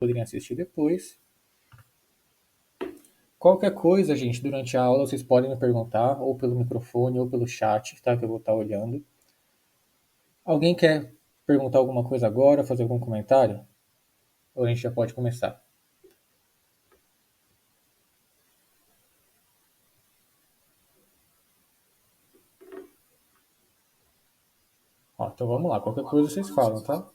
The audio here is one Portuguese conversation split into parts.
poderem assistir depois. Qualquer coisa, gente, durante a aula vocês podem me perguntar, ou pelo microfone, ou pelo chat, tá? Que eu vou estar olhando. Alguém quer perguntar alguma coisa agora, fazer algum comentário? Ou a gente já pode começar? Ó, então vamos lá, qualquer coisa vocês falam, tá?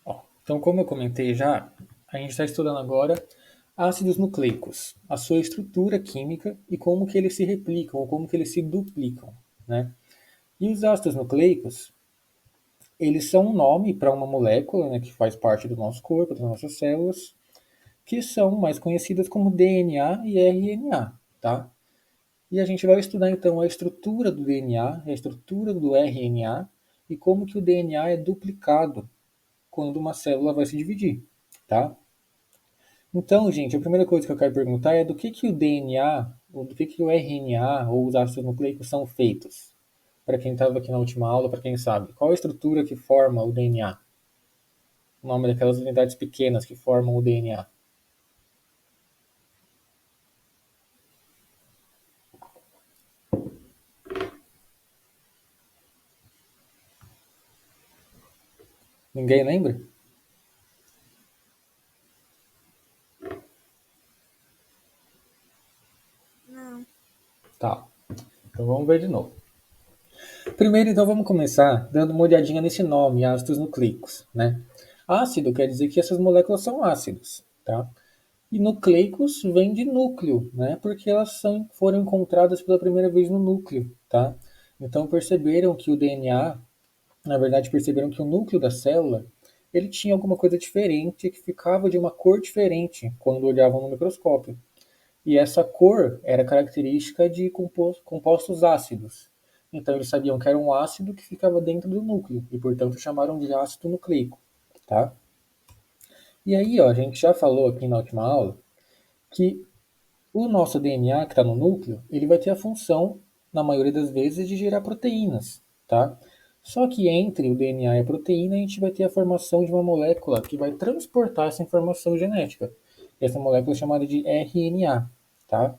Ó, então, como eu comentei já, a gente está estudando agora ácidos nucleicos, a sua estrutura química e como que eles se replicam, ou como que eles se duplicam, né? E os ácidos nucleicos, eles são um nome para uma molécula, né, que faz parte do nosso corpo, das nossas células, que são mais conhecidas como DNA e RNA, tá? E a gente vai estudar então a estrutura do DNA, a estrutura do RNA e como que o DNA é duplicado quando uma célula vai se dividir, tá? Então, gente, a primeira coisa que eu quero perguntar é do que o DNA, ou do que o RNA, ou os ácidos nucleicos são feitos? Para quem estava aqui na última aula, para quem sabe, qual a estrutura que forma o DNA? O nome daquelas unidades pequenas que formam o DNA. Ninguém lembra? Não. Tá. Então vamos ver de novo. Primeiro, então, vamos começar dando uma olhadinha nesse nome, ácidos nucleicos, né? Ácido quer dizer que essas moléculas são ácidos, tá? E nucleicos vem de núcleo, né? Porque foram encontradas pela primeira vez no núcleo, tá? Então perceberam que o DNA, na verdade, perceberam que o núcleo da célula, ele tinha alguma coisa diferente, que ficava de uma cor diferente quando olhavam no microscópio. E essa cor era característica de compostos ácidos. Então eles sabiam que era um ácido que ficava dentro do núcleo e, portanto, chamaram de ácido nucleico, tá? E aí, ó, a gente já falou aqui na última aula que o nosso DNA que está no núcleo, ele vai ter a função, na maioria das vezes, de gerar proteínas, tá? Só que entre o DNA e a proteína, a gente vai ter a formação de uma molécula que vai transportar essa informação genética. Essa molécula é chamada de RNA, tá?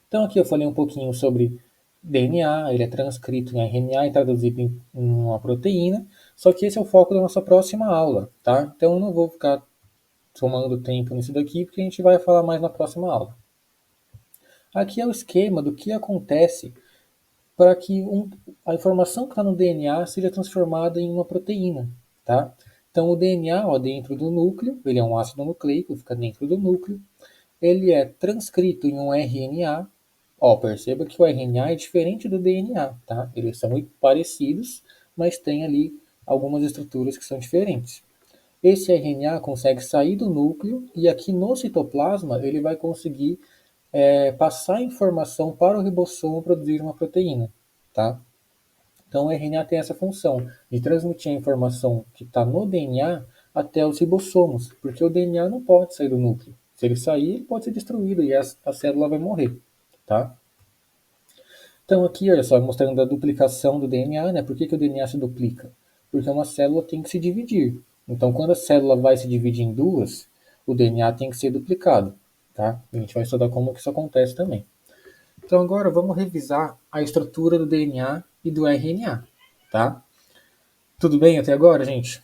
Então aqui eu falei um pouquinho sobre DNA, ele é transcrito em RNA e traduzido em uma proteína, só que esse é o foco da nossa próxima aula, tá? Então eu não vou ficar tomando tempo nisso daqui, porque a gente vai falar mais na próxima aula. Aqui é o esquema do que acontece para que a informação que está no DNA seja transformada em uma proteína, tá? Então o DNA, ó, dentro do núcleo, ele é um ácido nucleico, fica dentro do núcleo, ele é transcrito em um RNA. Ó, perceba que o RNA é diferente do DNA, tá? Eles são muito parecidos, mas tem ali algumas estruturas que são diferentes. Esse RNA consegue sair do núcleo e aqui no citoplasma ele vai conseguir passar informação para o ribossomo produzir uma proteína, tá? Então o RNA tem essa função de transmitir a informação que está no DNA até os ribossomos, porque o DNA não pode sair do núcleo. Se ele sair, ele pode ser destruído e a célula vai morrer, tá? Então aqui, olha só, mostrando a duplicação do DNA, né? Por que o DNA se duplica? Porque uma célula tem que se dividir. Então quando a célula vai se dividir em duas, o DNA tem que ser duplicado, tá? A gente vai estudar como que isso acontece também. Então agora vamos revisar a estrutura do DNA e do RNA, tá? Tudo bem até agora, gente?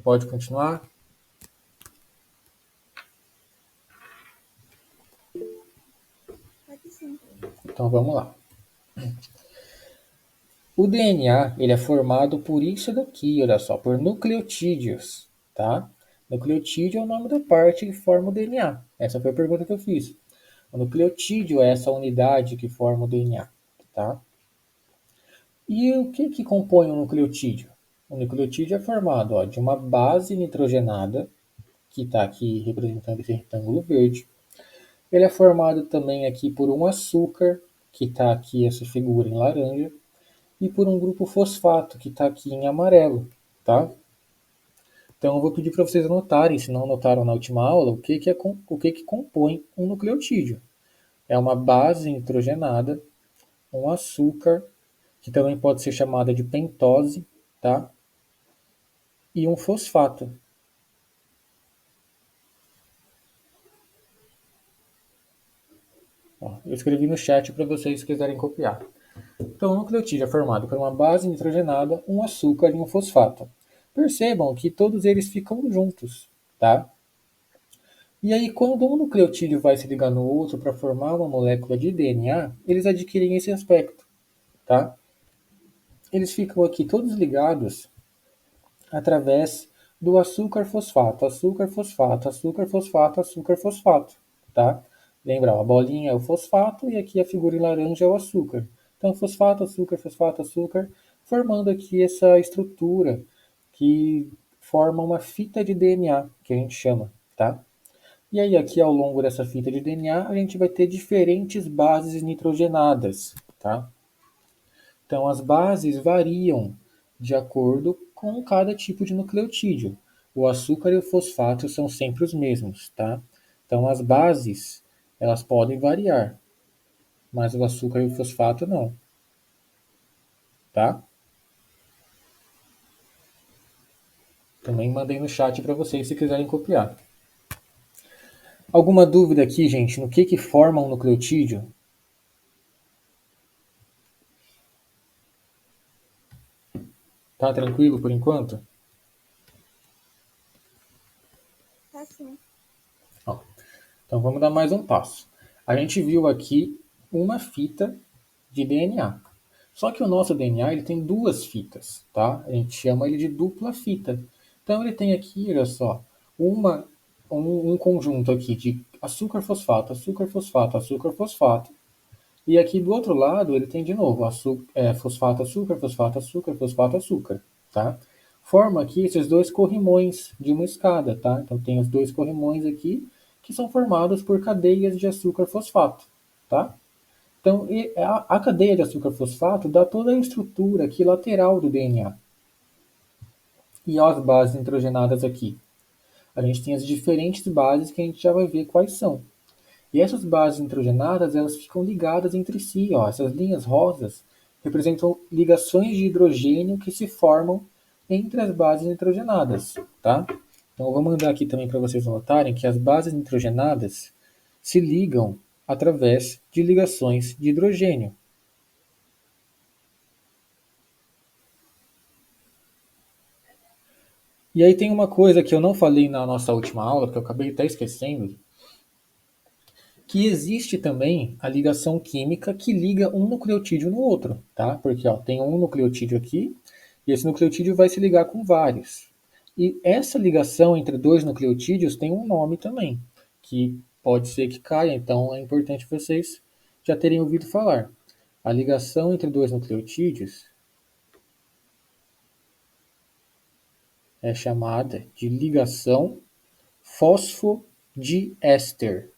Pode continuar? Pode sim. Então vamos lá. O DNA ele é formado por isso daqui, olha só, por nucleotídeos, tá? Nucleotídeo é o nome da parte que forma o DNA. Essa foi a pergunta que eu fiz. O nucleotídeo é essa unidade que forma o DNA, tá? E o que compõe o nucleotídeo? O nucleotídeo é formado, ó, de uma base nitrogenada, que está aqui representando esse retângulo verde. Ele é formado também aqui por um açúcar, que está aqui essa figura em laranja, e por um grupo fosfato, que está aqui em amarelo, tá? Então eu vou pedir para vocês anotarem, se não anotaram na última aula, o que compõe um nucleotídeo. É uma base nitrogenada, um açúcar, que também pode ser chamada de pentose, tá? E um fosfato. Ó, eu escrevi no chat para vocês se quiserem copiar. Então, o nucleotídeo é formado por uma base nitrogenada, um açúcar e um fosfato. Percebam que todos eles ficam juntos, tá? E aí, quando um nucleotídeo vai se ligar no outro para formar uma molécula de DNA, eles adquirem esse aspecto, tá? Eles ficam aqui todos ligados através do açúcar fosfato, açúcar fosfato, açúcar fosfato, açúcar fosfato, tá? Lembra, ó, a bolinha é o fosfato e aqui a figura em laranja é o açúcar. Então, fosfato, açúcar, fosfato, açúcar, formando aqui essa estrutura que forma uma fita de DNA, que a gente chama, tá? E aí, aqui ao longo dessa fita de DNA, a gente vai ter diferentes bases nitrogenadas, tá? Então, as bases variam de acordo com cada tipo de nucleotídeo. O açúcar e o fosfato são sempre os mesmos, tá? Então, as bases, elas podem variar, mas o açúcar e o fosfato não, tá? Também mandei no chat para vocês se quiserem copiar. Alguma dúvida aqui, gente, no que forma um nucleotídeo? Tá tranquilo por enquanto? Tá sim. Ó, então vamos dar mais um passo. A gente viu aqui uma fita de DNA. Só que o nosso DNA ele tem duas fitas, tá? A gente chama ele de dupla fita. Então ele tem aqui, olha só, um conjunto aqui de açúcar fosfato, açúcar fosfato, açúcar fosfato. E aqui do outro lado ele tem de novo fosfato, açúcar, fosfato, açúcar, fosfato, açúcar, tá? Forma aqui esses dois corrimões de uma escada, tá? Então tem os dois corrimões aqui que são formados por cadeias de açúcar fosfato, tá? Então, a cadeia de açúcar fosfato dá toda a estrutura aqui lateral do DNA. E ó, as bases nitrogenadas aqui. A gente tem as diferentes bases que a gente já vai ver quais são. E essas bases nitrogenadas, elas ficam ligadas entre si. Ó. Essas linhas rosas representam ligações de hidrogênio que se formam entre as bases nitrogenadas. Tá? Então, eu vou mandar aqui também para vocês notarem que as bases nitrogenadas se ligam através de ligações de hidrogênio. E aí tem uma coisa que eu não falei na nossa última aula, que eu acabei até esquecendo, que existe também a ligação química que liga um nucleotídeo no outro, tá? Porque ó, tem um nucleotídeo aqui e esse nucleotídeo vai se ligar com vários. E essa ligação entre dois nucleotídeos tem um nome também, que pode ser que caia, então é importante vocês já terem ouvido falar. A ligação entre dois nucleotídeos é chamada de ligação fosfodiéster.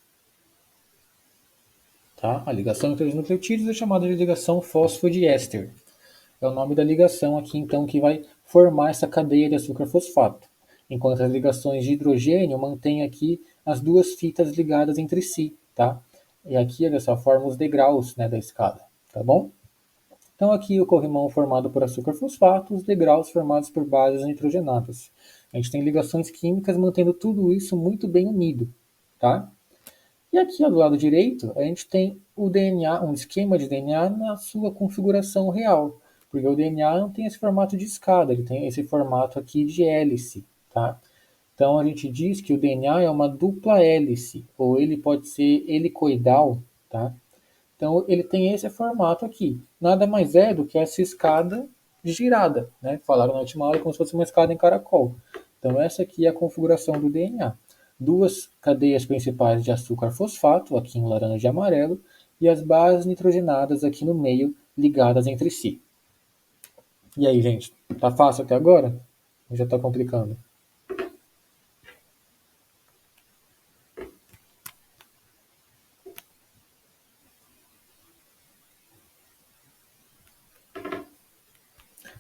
Tá? A ligação entre os nucleotídeos é chamada de ligação fosfodiéster. É o nome da ligação aqui, então, que vai formar essa cadeia de açúcar fosfato. Enquanto as ligações de hidrogênio mantêm aqui as duas fitas ligadas entre si, tá? E aqui, olha só, forma os degraus, né, da escada, tá bom? Então aqui o corrimão formado por açúcar fosfato, os degraus formados por bases nitrogenadas. A gente tem ligações químicas mantendo tudo isso muito bem unido, tá? E aqui do lado direito, a gente tem o DNA, um esquema de DNA na sua configuração real, porque o DNA não tem esse formato de escada, ele tem esse formato aqui de hélice, tá? Então a gente diz que o DNA é uma dupla hélice, ou ele pode ser helicoidal, tá? Então ele tem esse formato aqui. Nada mais é do que essa escada girada, né? Falaram na última aula como se fosse uma escada em caracol. Então essa aqui é a configuração do DNA. Duas cadeias principais de açúcar fosfato, aqui em laranja e amarelo, e as bases nitrogenadas aqui no meio, ligadas entre si. E aí, gente, tá fácil até agora? Ou já tá complicando?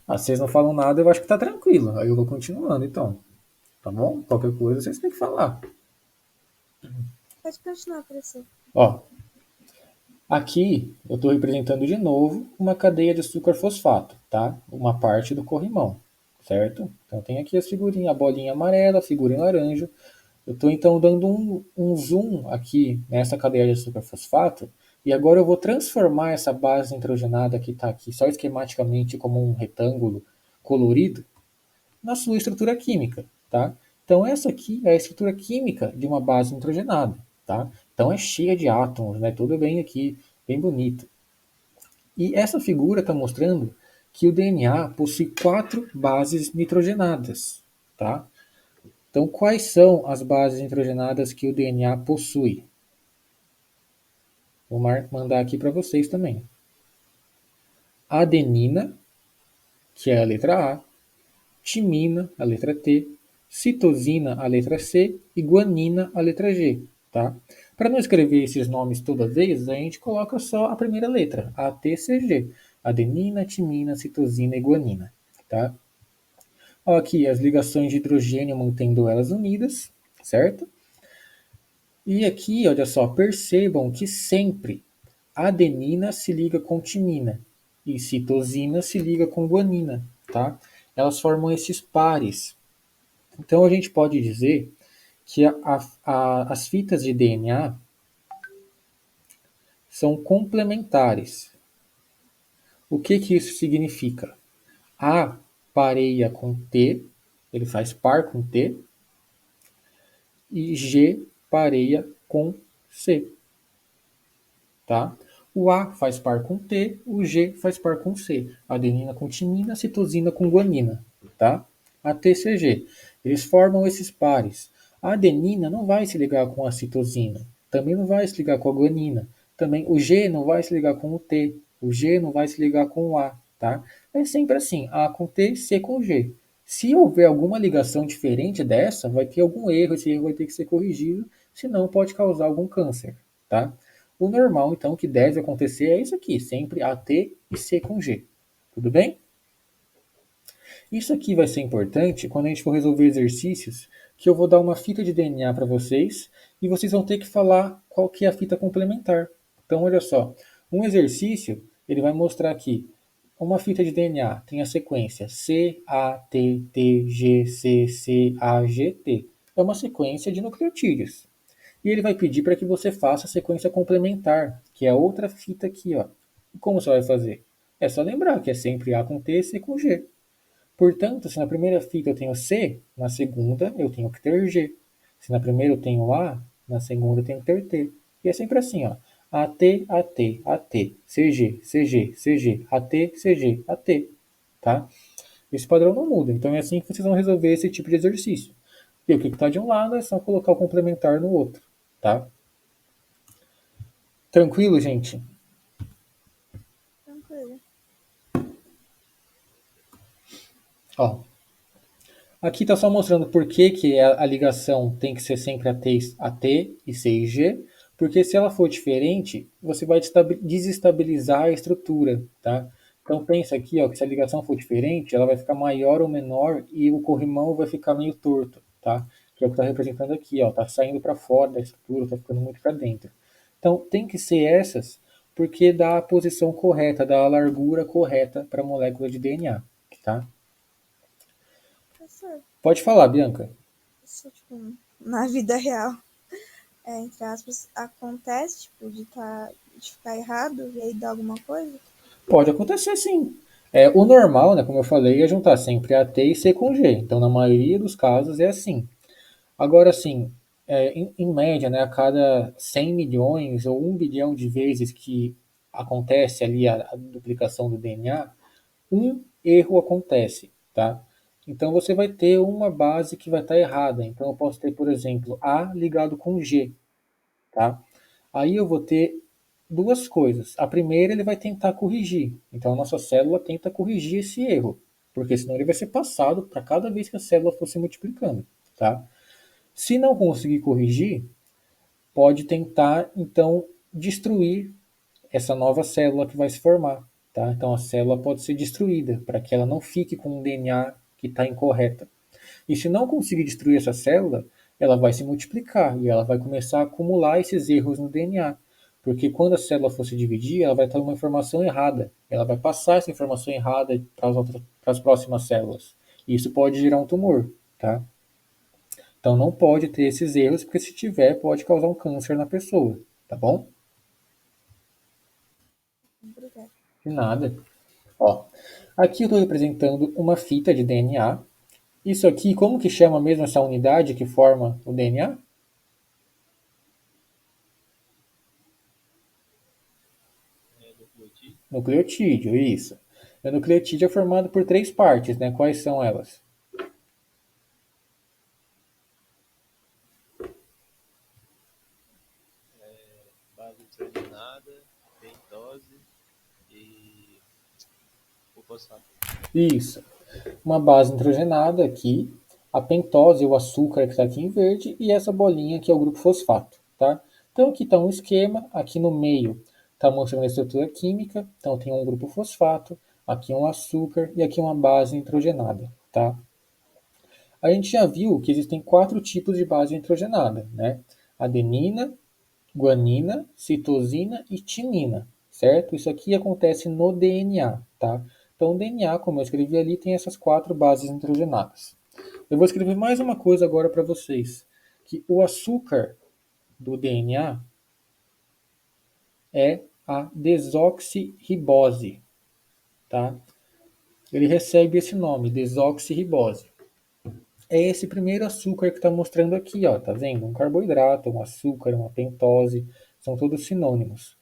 Ah, vocês não falam nada, eu acho que tá tranquilo. Aí eu vou continuando, então. tá bom? Qualquer coisa vocês têm que falar. Pode continuar, professor. Ó, aqui eu estou representando de novo uma cadeia de açúcar fosfato, tá? Uma parte do corrimão, certo? Então tem aqui as figurinhas, a bolinha amarela, a figurinha laranja. Eu estou então dando um zoom aqui nessa cadeia de açúcar fosfato e agora eu vou transformar essa base nitrogenada que está aqui só esquematicamente como um retângulo colorido na sua estrutura química, tá? Então essa aqui é a estrutura química de uma base nitrogenada, tá? Então é cheia de átomos, né? Tudo bem aqui, bem bonito. E essa figura está mostrando que o DNA possui 4 bases nitrogenadas, tá? Então quais são as bases nitrogenadas que o DNA possui? Vou mandar aqui para vocês também. Adenina, que é a letra A, timina, a letra T, citosina, a letra C e guanina, a letra G, tá? Para não escrever esses nomes toda vez, a gente coloca só a primeira letra, A, T, C, G. Adenina, timina, citosina e guanina, tá? Ó, aqui as ligações de hidrogênio mantendo elas unidas, certo? E aqui, olha só, percebam que sempre adenina se liga com timina e citosina se liga com guanina, tá? Elas formam esses pares. Então a gente pode dizer que as fitas de DNA são complementares. O que isso significa? A pareia com T, ele faz par com T, e G pareia com C, tá? O A faz par com T, o G faz par com C. Adenina com timina, citosina com guanina, tá? ATCG. Eles formam esses pares. A adenina não vai se ligar com a citosina, também não vai se ligar com a guanina. Também o G não vai se ligar com o T, o G não vai se ligar com o A, tá? É sempre assim, A com T, C com G. Se houver alguma ligação diferente dessa, vai ter algum erro, esse erro vai ter que ser corrigido, senão pode causar algum câncer, tá? O normal, então, que deve acontecer é isso aqui, sempre AT e C com G. Tudo bem? Isso aqui vai ser importante quando a gente for resolver exercícios, que eu vou dar uma fita de DNA para vocês e vocês vão ter que falar qual que é a fita complementar. Então, olha só, um exercício, ele vai mostrar aqui uma fita de DNA tem a sequência C, A, T, T, G, C, C, A, G, T. É uma sequência de nucleotídeos. E ele vai pedir para que você faça a sequência complementar, que é a outra fita aqui, ó. E como você vai fazer? É só lembrar que é sempre A com T, C com G. Portanto, se na primeira fita eu tenho C, na segunda eu tenho que ter G. Se na primeira eu tenho A, na segunda eu tenho que ter T. E é sempre assim, ó. AT, AT, AT, CG, CG, CG, AT, CG, AT. Tá? Esse padrão não muda. Então é assim que vocês vão resolver esse tipo de exercício. E o que está de um lado é só colocar o complementar no outro. Tá? Tranquilo, gente? Tranquilo. Ó, aqui está só mostrando por que a ligação tem que ser sempre AT e C e G, porque se ela for diferente, você vai desestabilizar a estrutura, tá? Então pensa aqui, ó, que se a ligação for diferente, ela vai ficar maior ou menor e o corrimão vai ficar meio torto, tá? Que é o que está representando aqui, ó, tá saindo para fora da estrutura, tá ficando muito para dentro. Então tem que ser essas, porque dá a posição correta, dá a largura correta para a molécula de DNA, tá? Professor, Pode falar, Bianca. isso, tipo, na vida real, entre aspas, acontece, tipo, de ficar errado e aí dar alguma coisa? Pode acontecer sim. É, o normal, né, como eu falei, é juntar sempre A, T e C com G. Então, na maioria dos casos, é assim. Agora, assim, em média, né, a cada 100 milhões ou 1 bilhão de vezes que acontece ali a duplicação do DNA, um erro acontece, tá? Então, você vai ter uma base que vai estar errada. Então, eu posso ter, por exemplo, A ligado com G, tá? Aí eu vou ter duas coisas. A primeira, ele vai tentar corrigir. Então a nossa célula tenta corrigir esse erro, porque senão ele vai ser passado para cada vez que a célula for se multiplicando, tá? Se não conseguir corrigir, pode tentar então destruir essa nova célula que vai se formar, tá? Então a célula pode ser destruída para que ela não fique com um DNA que está incorreta. E se não conseguir destruir essa célula, ela vai se multiplicar e ela vai começar a acumular esses erros no DNA. Porque quando a célula for se dividir, ela vai ter uma informação errada. Ela vai passar essa informação errada para as próximas células. E isso pode gerar um tumor, tá? Então não pode ter esses erros, porque se tiver, pode causar um câncer na pessoa, tá bom? Obrigada. De nada. Ó, aqui eu estou representando uma fita de DNA. Isso aqui, como que chama mesmo essa unidade que forma o DNA? Nucleotídeo, isso. O nucleotídeo é formado por 3 partes, né? Quais são elas? Base nitrogenada, pentose e o fosfato. Isso. Uma base nitrogenada aqui, a pentose, o açúcar que está aqui em verde, e essa bolinha que é o grupo fosfato, tá? Então aqui está um esquema, aqui no meio está mostrando a estrutura química, então tem um grupo fosfato, aqui um açúcar e aqui uma base nitrogenada, tá? A gente já viu que existem 4 tipos de base nitrogenada, né? Adenina, guanina, citosina e timina, certo? Isso aqui acontece no DNA, tá? Então, o DNA, como eu escrevi ali, tem essas 4 bases nitrogenadas. Eu vou escrever mais uma coisa agora para vocês, que o açúcar do DNA é a desoxirribose, tá? Ele recebe esse nome, desoxirribose. É esse primeiro açúcar que está mostrando aqui, ó, tá vendo? Um carboidrato, um açúcar, uma pentose, são todos sinônimos.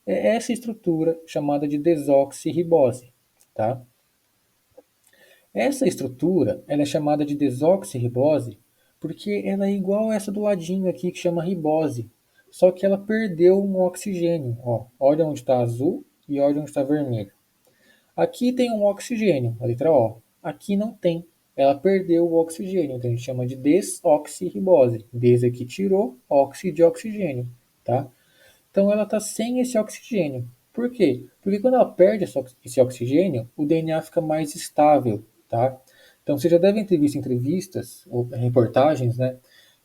É essa estrutura chamada de desoxirribose, tá? Essa estrutura, ela é chamada de desoxirribose porque ela é igual a essa do ladinho aqui que chama ribose, só que ela perdeu um oxigênio, ó. Olha onde está azul e olha onde está vermelho. Aqui tem um oxigênio, a letra O. Aqui não tem. Ela perdeu o oxigênio, então a gente chama de desoxirribose. Des aqui tirou, oxi de oxigênio, tá? Então ela está sem esse oxigênio. Por quê? Porque quando ela perde esse oxigênio, o DNA fica mais estável, tá? Então vocês já devem ter visto entrevistas ou reportagens, né,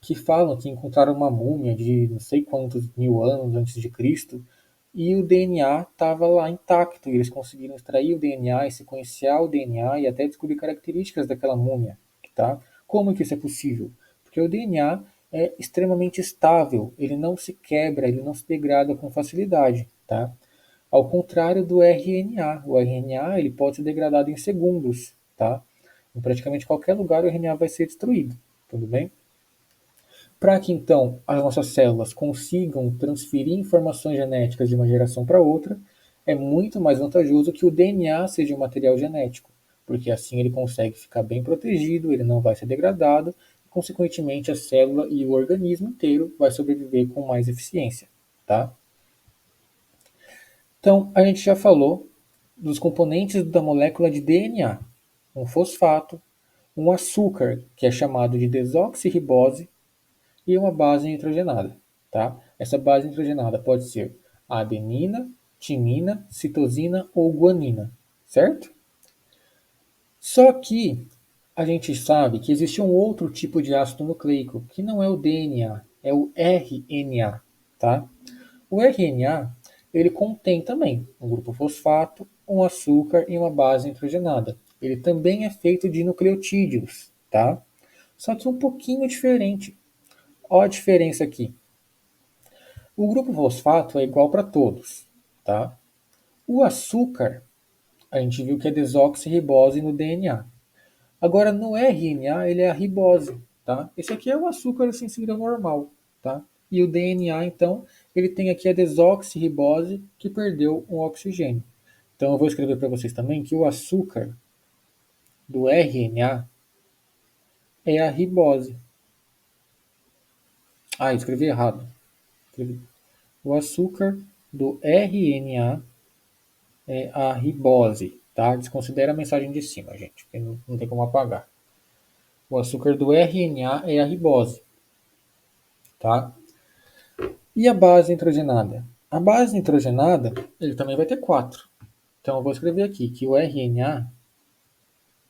que falam que encontraram uma múmia de não sei quantos mil anos antes de Cristo e o DNA estava lá intacto. E eles conseguiram extrair o DNA e sequenciar o DNA e até descobrir características daquela múmia, tá? Como que isso é possível? Porque o DNA é extremamente estável, ele não se quebra, ele não se degrada com facilidade, tá? Ao contrário do RNA. O RNA ele pode ser degradado em segundos, tá? Em praticamente qualquer lugar o RNA vai ser destruído, tudo bem? Para que então as nossas células consigam transferir informações genéticas de uma geração para outra, é muito mais vantajoso que o DNA seja um material genético, porque assim ele consegue ficar bem protegido, ele não vai ser degradado, e consequentemente a célula e o organismo inteiro vai sobreviver com mais eficiência, tá? Então a gente já falou dos componentes da molécula de DNA, um fosfato, um açúcar que é chamado de desoxirribose e uma base nitrogenada, tá? Essa base nitrogenada pode ser adenina, timina, citosina ou guanina, certo? Só que a gente sabe que existe um outro tipo de ácido nucleico, que não é o DNA, é o RNA, tá? O RNA, ele contém também um grupo fosfato, um açúcar e uma base nitrogenada. Ele também é feito de nucleotídeos, tá? Só que um pouquinho diferente. Olha a diferença aqui. O grupo fosfato é igual para todos, tá? O açúcar, a gente viu que é desoxirribose no DNA. Agora, no RNA, ele é a ribose, tá? Esse aqui é o açúcar sensível normal, tá? E o DNA, então, ele tem aqui a desoxirribose que perdeu um oxigênio. Então, eu vou escrever para vocês também que o açúcar do RNA é a ribose. Ah, escrevi errado. O açúcar do RNA é a ribose, tá? Desconsidera a mensagem de cima, gente, porque não tem como apagar. O açúcar do RNA é a ribose, tá? E a base nitrogenada? A base nitrogenada, ele também vai ter 4. Então eu vou escrever aqui que o RNA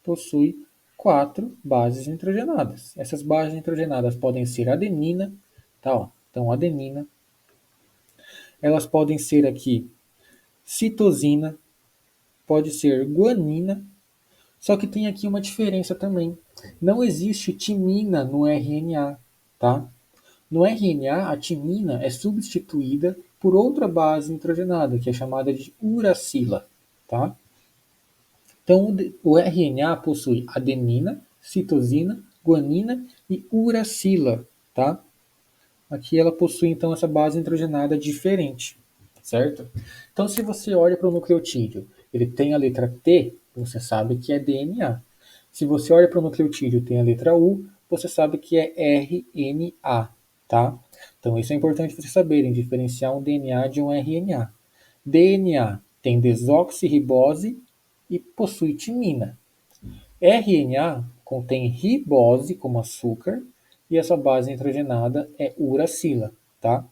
possui 4 bases nitrogenadas. Essas bases nitrogenadas podem ser adenina, tá? Ó. Então, adenina. Elas podem ser aqui citosina, pode ser guanina, só que tem aqui uma diferença também. Não existe timina no RNA, tá? No RNA, a timina é substituída por outra base nitrogenada, que é chamada de uracila, tá? Então, o RNA possui adenina, citosina, guanina e uracila, tá? Aqui ela possui, então, essa base nitrogenada diferente, certo? Então, se você olha para o nucleotídeo, ele tem a letra T, você sabe que é DNA. Se você olha para o nucleotídeo e tem a letra U, você sabe que é RNA, tá? Então, isso é importante vocês saberem, diferenciar um DNA de um RNA. DNA tem desoxirribose e possui timina. RNA contém ribose como açúcar e essa base nitrogenada é uracila, tá?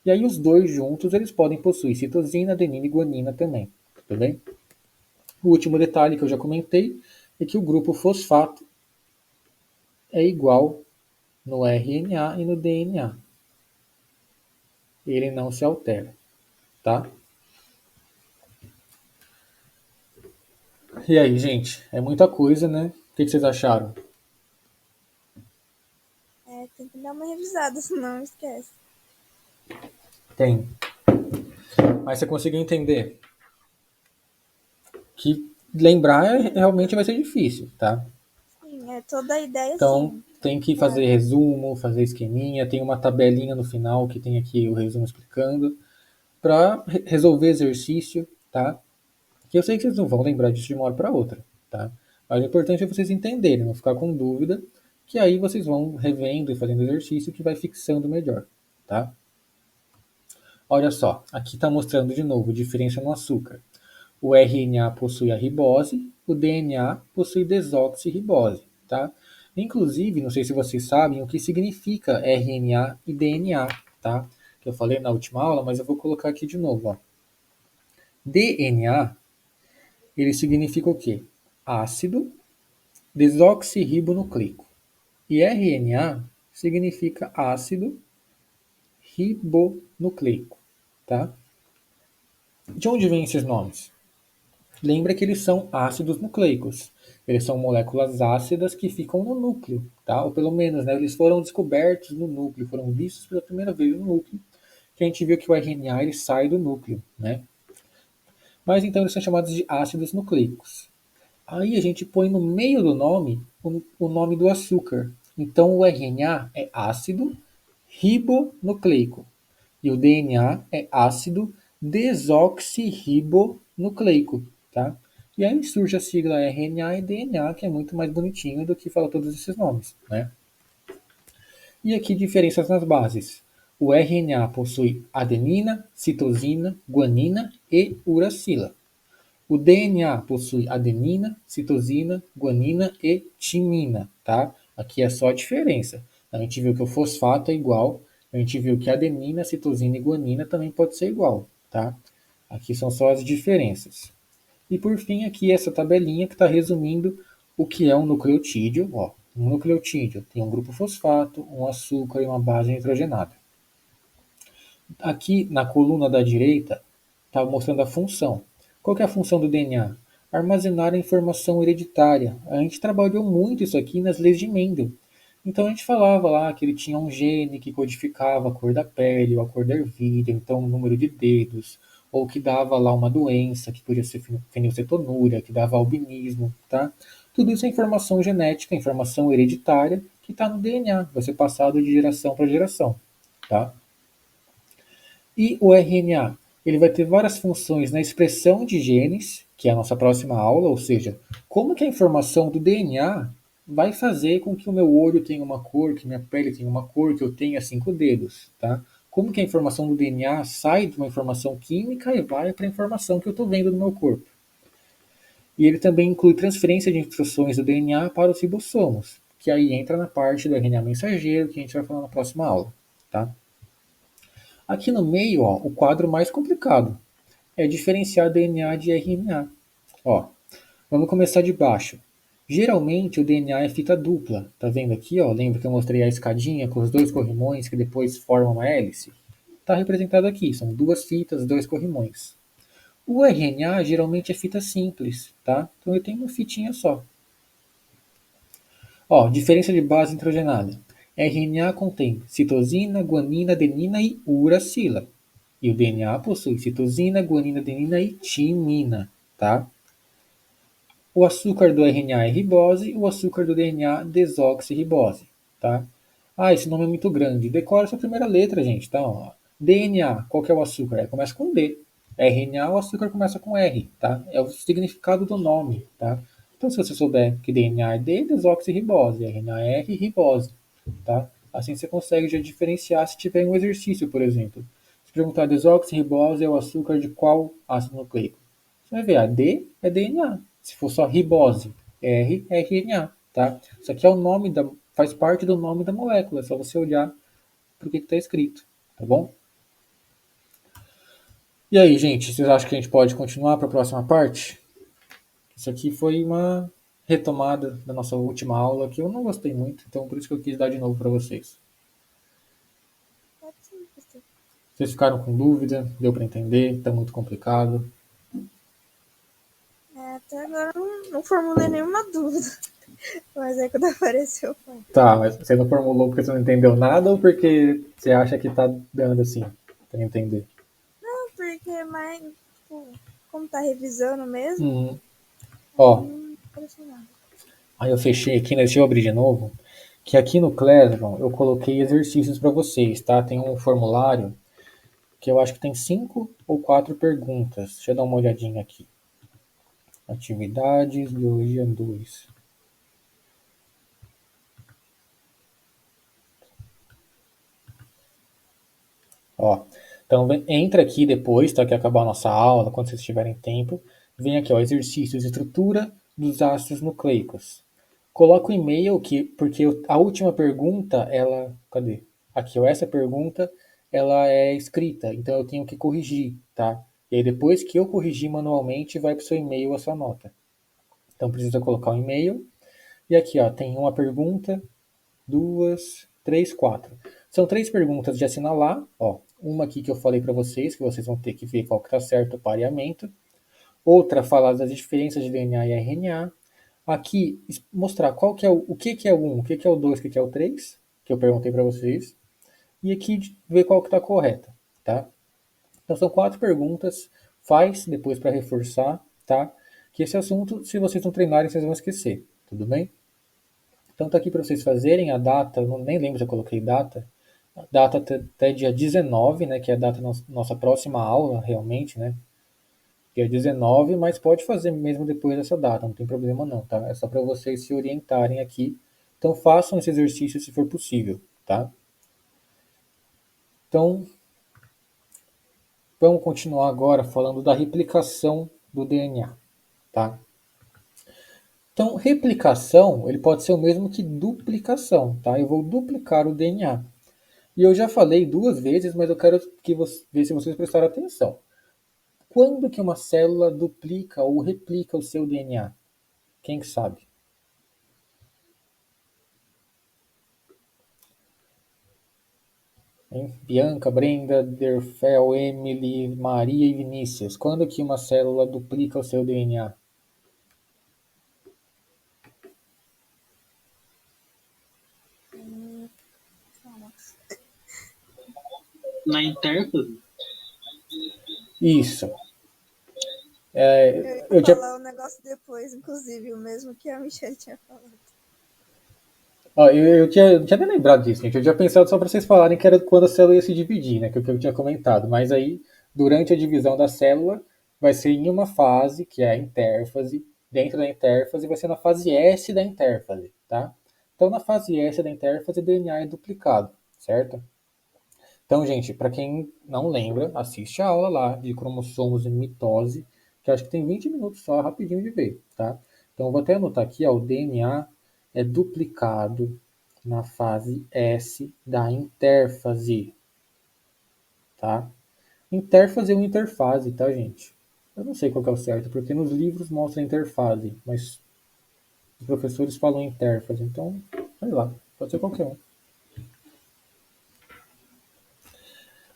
E aí os dois juntos eles podem possuir citosina, adenina e guanina também, tudo bem? O último detalhe que eu já comentei é que o grupo fosfato é igual no RNA e no DNA. Ele não se altera, tá? E aí, gente, é muita coisa, né? O que vocês acharam? Tem que dar uma revisada, senão esquece. Tem. Mas você conseguiu entender que lembrar realmente vai ser difícil, tá? Sim, toda a ideia, Então, sim. tem que fazer Claro. resumo, fazer esqueminha, tem uma tabelinha no final que tem aqui o resumo explicando, para resolver exercício, tá? Que eu sei que vocês não vão lembrar disso de uma hora para outra, tá? Mas o importante é vocês entenderem, não ficar com dúvida, que aí vocês vão revendo e fazendo exercício que vai fixando melhor, tá? Olha só, aqui está mostrando de novo diferença no açúcar. O RNA possui a ribose, o DNA possui desoxirribose, tá? Inclusive, não sei se vocês sabem o que significa RNA e DNA, tá? Que eu falei na última aula, mas eu vou colocar aqui de novo, ó. DNA, ele significa o quê? Ácido desoxirribonucleico. E RNA significa ácido ribonucleico, tá? De onde vêm esses nomes? Lembra que eles são ácidos nucleicos. Eles são moléculas ácidas que ficam no núcleo, tá? Ou pelo menos, né, eles foram descobertos no núcleo, foram vistos pela primeira vez no núcleo, que a gente viu que o RNA ele sai do núcleo, né? Mas então eles são chamados de ácidos nucleicos. Aí a gente põe no meio do nome o nome do açúcar. Então o RNA é ácido ribonucleico e o DNA é ácido desoxirribonucleico, tá? E aí surge a sigla RNA e DNA, que é muito mais bonitinho do que falar todos esses nomes, né? E aqui diferenças nas bases. O RNA possui adenina, citosina, guanina e uracila. O DNA possui adenina, citosina, guanina e timina, tá? Aqui é só a diferença. A gente viu que o fosfato é igual, a gente viu que adenina, citosina e guanina também pode ser igual, tá? Aqui são só as diferenças. E por fim, aqui essa tabelinha que está resumindo o que é um nucleotídeo. Ó, um nucleotídeo tem um grupo fosfato, um açúcar e uma base nitrogenada. Aqui na coluna da direita está mostrando a função. Qual que é a função do DNA? Armazenar a informação hereditária. A gente trabalhou muito isso aqui nas leis de Mendel. Então a gente falava lá que ele tinha um gene que codificava a cor da pele, ou a cor da ervilha, então o número de dedos, ou que dava lá uma doença, que podia ser fenilcetonúria, que dava albinismo, tá? Tudo isso é informação genética, informação hereditária, que está no DNA, vai ser passado de geração para geração, tá? E o RNA, ele vai ter várias funções na expressão de genes, que é a nossa próxima aula, ou seja, como que a informação do DNA vai fazer com que o meu olho tenha uma cor, que minha pele tenha uma cor, que eu tenha 5 dedos, tá? Como que a informação do DNA sai de uma informação química e vai para a informação que eu estou vendo no meu corpo. E ele também inclui transferência de instruções do DNA para os ribossomos, que aí entra na parte do RNA mensageiro, que a gente vai falar na próxima aula, tá? Aqui no meio, ó, o quadro mais complicado é diferenciar DNA de RNA. Ó, vamos começar de baixo. Geralmente o DNA é fita dupla. Tá vendo aqui, ó? Lembra que eu mostrei a escadinha com os dois corrimões que depois formam uma hélice? Está representado aqui, são duas fitas, dois corrimões. O RNA geralmente é fita simples, tá? Então eu tenho uma fitinha só. Ó, diferença de base nitrogenada. RNA contém citosina, guanina, adenina e uracila. E o DNA possui citosina, guanina, adenina e timina, tá? O açúcar do RNA é ribose, o açúcar do DNA desoxirribose, tá? Ah, esse nome é muito grande. Decora essa primeira letra, gente, tá? Ó, DNA, qual que é o açúcar? Começa com D. RNA, o açúcar começa com R, tá? É o significado do nome, tá? Então, se você souber que DNA é D, desoxirribose, RNA é R, ribose, tá? Assim você consegue já diferenciar se tiver um exercício, por exemplo. Se perguntar desoxirribose é o açúcar de qual ácido nucleico? Você vai ver, a D é DNA. Se for só ribose, R é RNA, tá? Isso aqui é o nome faz parte do nome da molécula, é só você olhar para o que está escrito, tá bom? E aí, gente, vocês acham que a gente pode continuar para a próxima parte? Isso aqui foi uma retomada da nossa última aula que eu não gostei muito, então por isso que eu quis dar de novo para vocês. Pode sim, professor. Vocês ficaram com dúvida? Deu para entender? Está muito complicado? Até agora não formulei nenhuma dúvida. Mas aí quando apareceu, foi. Tá, mas você não formulou porque você não entendeu nada ou porque você acha que tá dando assim, para entender? Não, porque mais, tipo, como tá revisando mesmo, Uhum. aí Ó, não apareceu nada. aí eu fechei aqui, né? Deixa eu abrir de novo. Que aqui no Classroom eu coloquei exercícios para vocês, tá? Tem um formulário que eu acho que tem 5 ou 4 perguntas. Deixa eu dar uma olhadinha aqui. Atividades, biologia 2. Ó, então entra aqui depois, tá? Que acabar a nossa aula, quando vocês tiverem tempo. Vem aqui, ó, exercícios, estrutura dos ácidos nucleicos. Coloca o e-mail porque a última pergunta, ela, cadê? Aqui, ó, essa pergunta, ela é escrita, então eu tenho que corrigir, tá? E aí depois que eu corrigir manualmente, vai para o seu e-mail a sua nota. Então precisa colocar o e-mail. E aqui, ó, tem uma pergunta, duas, três, quatro. São 3 perguntas de assinalar, ó. Uma aqui que eu falei para vocês, que vocês vão ter que ver qual que está certo o pareamento. Outra falar das diferenças de DNA e RNA. Aqui mostrar qual que é o que é o 1, o que é o 2, o que é o 3, que eu perguntei para vocês. E aqui ver qual que está correta, tá? Então são 4 perguntas, faz depois para reforçar, tá? Que esse assunto, se vocês não treinarem, vocês vão esquecer, tudo bem? Então tá aqui para vocês fazerem a data, eu nem lembro se eu coloquei data. A data até dia 19, né, que é a data da nossa próxima aula, realmente, né? Dia 19, mas pode fazer mesmo depois dessa data, não tem problema não, tá? É só para vocês se orientarem aqui. Então façam esse exercício se for possível, tá? Então, vamos continuar agora falando da replicação do DNA, tá? Então, replicação, ele pode ser o mesmo que duplicação, tá? Eu vou duplicar o DNA. E eu já falei 2 vezes, mas eu quero ver se vocês prestaram atenção. Quando que uma célula duplica ou replica o seu DNA? Quem que sabe? Hein? Bianca, Brenda, Derfel, Emily, Maria e Vinícius. Quando que uma célula duplica o seu DNA? Calma. Na intérfase? Isso. Eu ia Eu tinha, falar o negócio depois, inclusive, o mesmo que a Michelle tinha falado. ó, eu tinha até lembrado disso, gente. Eu tinha pensado só para vocês falarem que era quando a célula ia se dividir, né? Que é o que eu tinha comentado. Mas aí, durante a divisão da célula, vai ser em uma fase, que é a intérfase. Dentro da intérfase, vai ser na fase S da intérfase, tá? Então, na fase S da intérfase, o DNA é duplicado, certo? Então, gente, para quem não lembra, assiste a aula lá de cromossomos e mitose, que eu acho que tem 20 minutos só, rapidinho de ver, tá? Então, eu vou até anotar aqui, ó, o DNA é duplicado na fase S da intérfase, tá? Intérfase ou interfase, tá, gente? Eu não sei qual que é o certo, porque nos livros mostra interfase, mas Os professores falam intérfase, então, sei lá, pode ser qualquer um.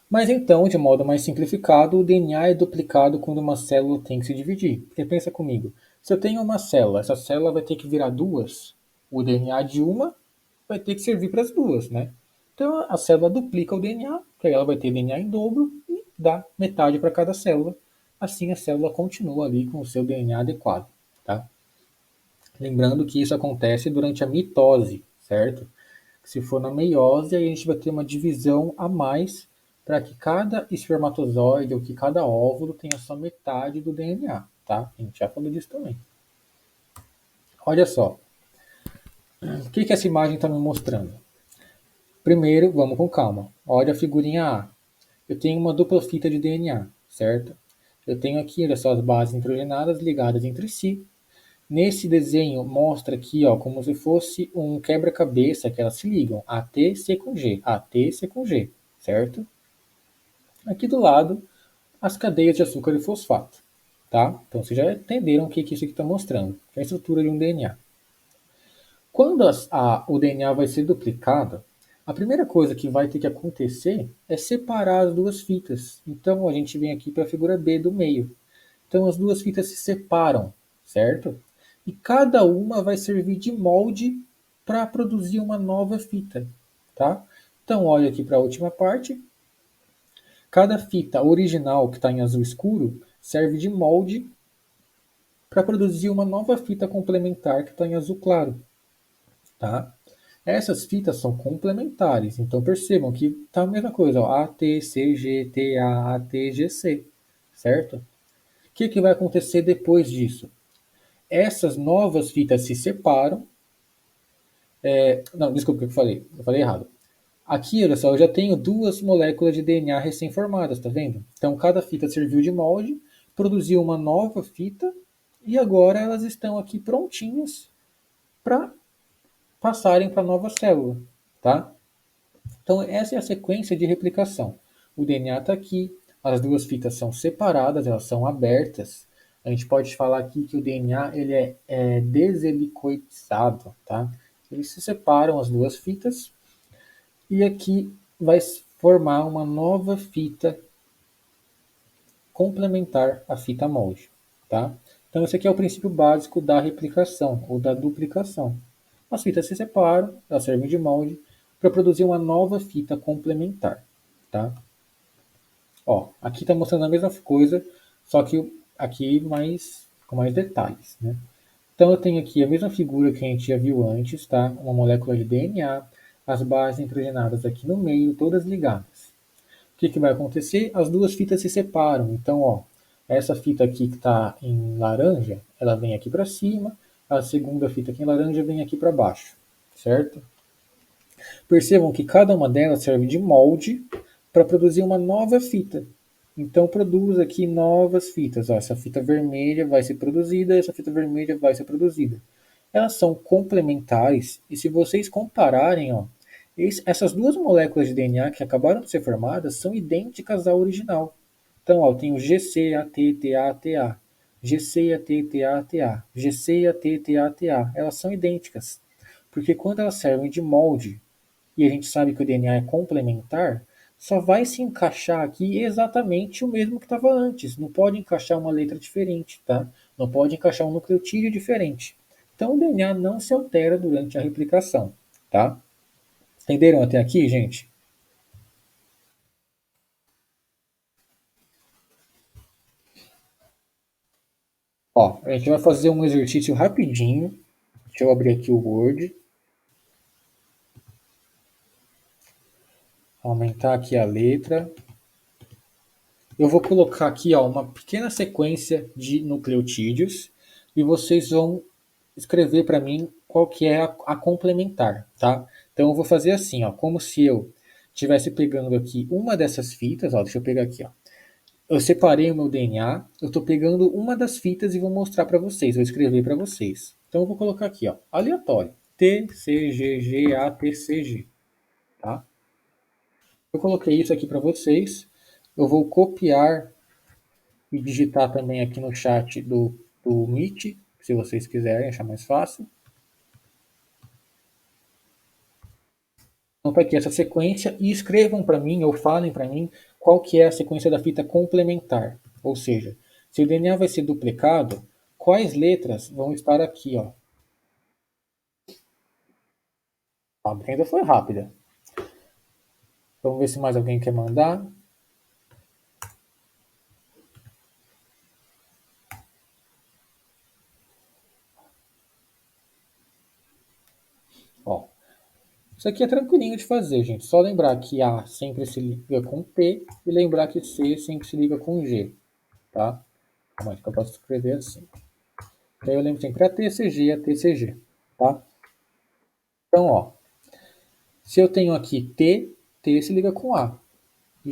Mas então, de modo mais simplificado, o DNA é duplicado quando uma célula tem que se dividir. Porque pensa comigo, se eu tenho uma célula, essa célula vai ter que virar duas, o DNA de uma vai ter que servir para as duas, né? Então a célula duplica o DNA, que aí ela vai ter DNA em dobro e dá metade para cada célula. Assim a célula continua ali com o seu DNA adequado, tá? Lembrando que isso acontece durante a mitose, certo? Se for na meiose, aí a gente vai ter uma divisão a mais para que cada espermatozoide ou que cada óvulo tenha só metade do DNA, tá? A gente já falou disso também. Olha só, o que essa imagem está me mostrando? Primeiro, vamos com calma. Olha a figurinha A. Eu tenho uma dupla fita de DNA, certo? Eu tenho aqui, olha só, as bases nitrogenadas ligadas entre si. Nesse desenho mostra aqui, ó, como se fosse um quebra-cabeça que elas se ligam. AT, C com G, AT, C com G, certo? Aqui do lado, as cadeias de açúcar e fosfato, tá? Então vocês já entenderam o que isso aqui está mostrando, que é a estrutura de um DNA. Quando o DNA vai ser duplicado, a primeira coisa que vai ter que acontecer é separar as duas fitas. Então a gente vem aqui para a figura B do meio. Então as duas fitas se separam, certo? E cada uma vai servir de molde para produzir uma nova fita, tá? Então olha aqui para a última parte. Cada fita original que está em azul escuro serve de molde para produzir uma nova fita complementar que está em azul claro, tá? Essas fitas são complementares, então percebam que tá a mesma coisa, ó, A, T, C, G, T, A, T, G, C, certo? O que vai acontecer depois disso? Essas novas fitas se separam. Não, desculpa o que eu falei errado. Aqui, olha só, eu já tenho duas moléculas de DNA recém-formadas, tá vendo? Então, cada fita serviu de molde, produziu uma nova fita, e agora elas estão aqui prontinhas para passarem para a nova célula, tá? Então, essa é a sequência de replicação. O DNA está aqui, as duas fitas são separadas, elas são abertas. A gente pode falar aqui que o DNA ele é deselicoidizado, tá? Eles se separam as duas fitas e aqui vai formar uma nova fita complementar à fita molde, tá? Então esse aqui é o princípio básico da replicação ou da duplicação. As fitas se separam, elas servem de molde para produzir uma nova fita complementar, tá? Ó, aqui está mostrando a mesma coisa, só que aqui com mais detalhes, né? Então eu tenho aqui a mesma figura que a gente já viu antes, tá? Uma molécula de DNA, as bases nitrogenadas aqui no meio, todas ligadas. O que vai acontecer? As duas fitas se separam. Então, ó, essa fita aqui que está em laranja, ela vem aqui para cima, a segunda fita aqui em laranja vem aqui para baixo, certo? Percebam que cada uma delas serve de molde para produzir uma nova fita. Então produz aqui novas fitas. Ó, essa fita vermelha vai ser produzida, essa fita vermelha vai ser produzida. Elas são complementares e se vocês compararem, ó, essas duas moléculas de DNA que acabaram de ser formadas são idênticas à original. Então, ó, eu tenho GCATTATA, GCATTATA, GCATTATA. Elas são idênticas. Porque quando elas servem de molde e a gente sabe que o DNA é complementar, só vai se encaixar aqui exatamente o mesmo que estava antes. Não pode encaixar uma letra diferente, tá? Não pode encaixar um nucleotídeo diferente. Então o DNA não se altera durante a replicação, tá? Entenderam até aqui, gente? Ó, a gente vai fazer um exercício rapidinho. Deixa eu abrir aqui o Word. Aumentar aqui a letra. Eu vou colocar aqui ó, uma pequena sequência de nucleotídeos e vocês vão escrever para mim qual que é a complementar, tá? Então eu vou fazer assim, ó, como se eu estivesse pegando aqui uma dessas fitas, ó, deixa eu pegar aqui, ó. Eu separei o meu DNA, eu estou pegando uma das fitas e vou mostrar para vocês, vou escrever para vocês. Então eu vou colocar aqui, ó, aleatório, TCGGATCG, tá? Eu coloquei isso aqui para vocês. Eu vou copiar e digitar também aqui no chat do Meet, se vocês quiserem, achar mais fácil. Então, aqui essa sequência e escrevam para mim ou falem para mim qual que é a sequência da fita complementar. Ou seja, se o DNA vai ser duplicado, quais letras vão estar aqui, ó? A Brenda foi rápida. Vamos ver se mais alguém quer mandar. Ó, isso aqui é tranquilinho de fazer, gente. Só lembrar que A sempre se liga com T e lembrar que C sempre se liga com G, tá? Como é que eu posso escrever assim? Então eu lembro sempre a TCG e a TCG, tá? Então, ó, se eu tenho aqui T, T se liga com A.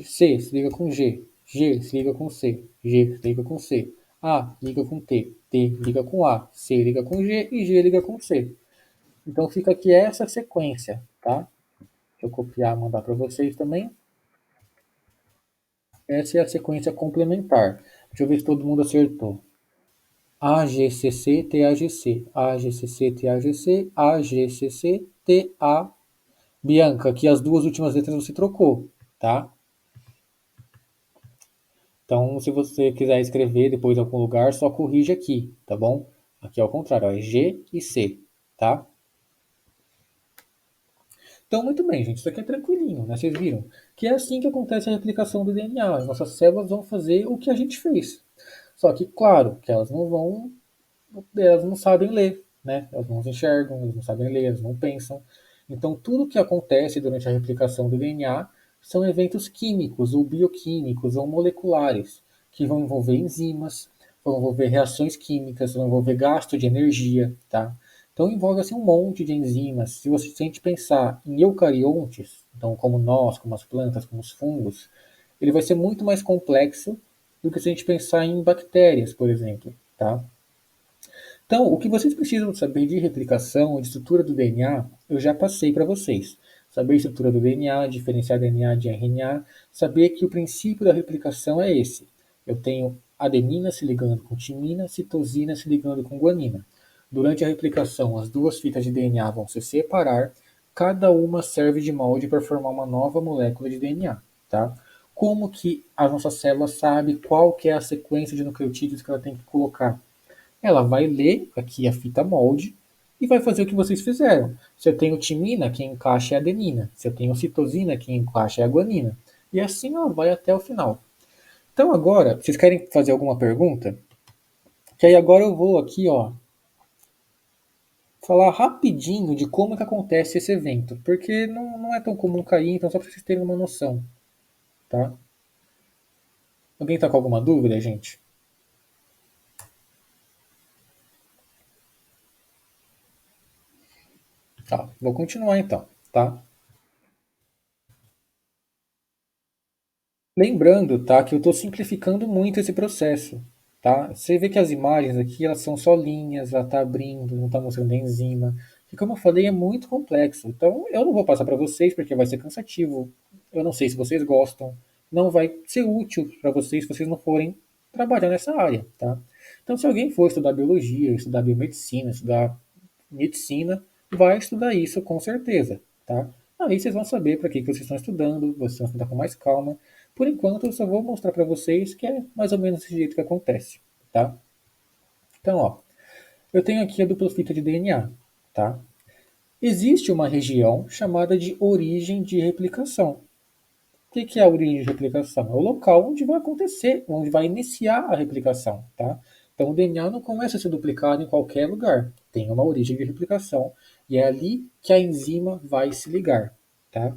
C se liga com G. G se liga com C. G se liga com C. A liga com T. T liga com A. C liga com G e G liga com C. Então fica aqui essa sequência, tá? Deixa eu copiar e mandar para vocês também. Essa é a sequência complementar. Deixa eu ver se todo mundo acertou. AGCC, TAGC. AGCC, TAGC. AGCC, TA. Bianca, aqui as duas últimas letras você trocou, tá? Então, se você quiser escrever depois em algum lugar, só corrige aqui, tá bom? Aqui é ao contrário, ó, é G e C, tá? Então, muito bem, gente, isso aqui é tranquilinho, né? Vocês viram? Que é assim que acontece a replicação do DNA. As nossas células vão fazer o que a gente fez. Só que, claro, que elas não sabem ler, né? Elas não enxergam, elas não sabem ler, elas não pensam. Então, tudo que acontece durante a replicação do DNA são eventos químicos, ou bioquímicos, ou moleculares, que vão envolver enzimas, vão envolver reações químicas, vão envolver gasto de energia, tá? Então, envolve assim, um monte de enzimas. Se a gente pensar em eucariontes, então como nós, como as plantas, como os fungos, ele vai ser muito mais complexo do que se a gente pensar em bactérias, por exemplo, tá? Então, o que vocês precisam saber de replicação, de estrutura do DNA, eu já passei para vocês. Saber a estrutura do DNA, diferenciar DNA de RNA, saber que o princípio da replicação é esse. Eu tenho adenina se ligando com timina, citosina se ligando com guanina. Durante a replicação, as duas fitas de DNA vão se separar, cada uma serve de molde para formar uma nova molécula de DNA. Tá? Como que a nossa célula sabe qual que é a sequência de nucleotídeos que ela tem que colocar? Ela vai ler aqui a fita molde e vai fazer o que vocês fizeram. Se eu tenho timina, quem encaixa é a adenina. Se eu tenho citosina, quem encaixa é a guanina. E assim ela vai até o final. Então agora, vocês querem fazer alguma pergunta? Que aí agora eu vou aqui, ó, falar rapidinho de como que acontece esse evento. Porque não é tão comum cair, então só para vocês terem uma noção. Tá? Alguém está com alguma dúvida, gente? Tá, vou continuar então, tá? Lembrando, tá, que eu estou simplificando muito esse processo, tá? Você vê que as imagens aqui, elas são só linhas, ela está abrindo, não está mostrando a enzima. E como eu falei, é muito complexo. Então, eu não vou passar para vocês porque vai ser cansativo. Eu não sei se vocês gostam. Não vai ser útil para vocês se vocês não forem trabalhar nessa área, tá? Então, se alguém for estudar biologia, estudar biomedicina, estudar medicina, vai estudar isso com certeza, tá? Aí vocês vão saber para que vocês estão estudando, vocês vão estudar com mais calma. Por enquanto, eu só vou mostrar para vocês que é mais ou menos desse jeito que acontece, tá? Então, ó, eu tenho aqui a dupla fita de DNA, tá? Existe uma região chamada de origem de replicação. O que é a origem de replicação? É o local onde vai acontecer, onde vai iniciar a replicação, tá? Então, o DNA não começa a ser duplicado em qualquer lugar. Tem uma origem de replicação e é ali que a enzima vai se ligar, tá?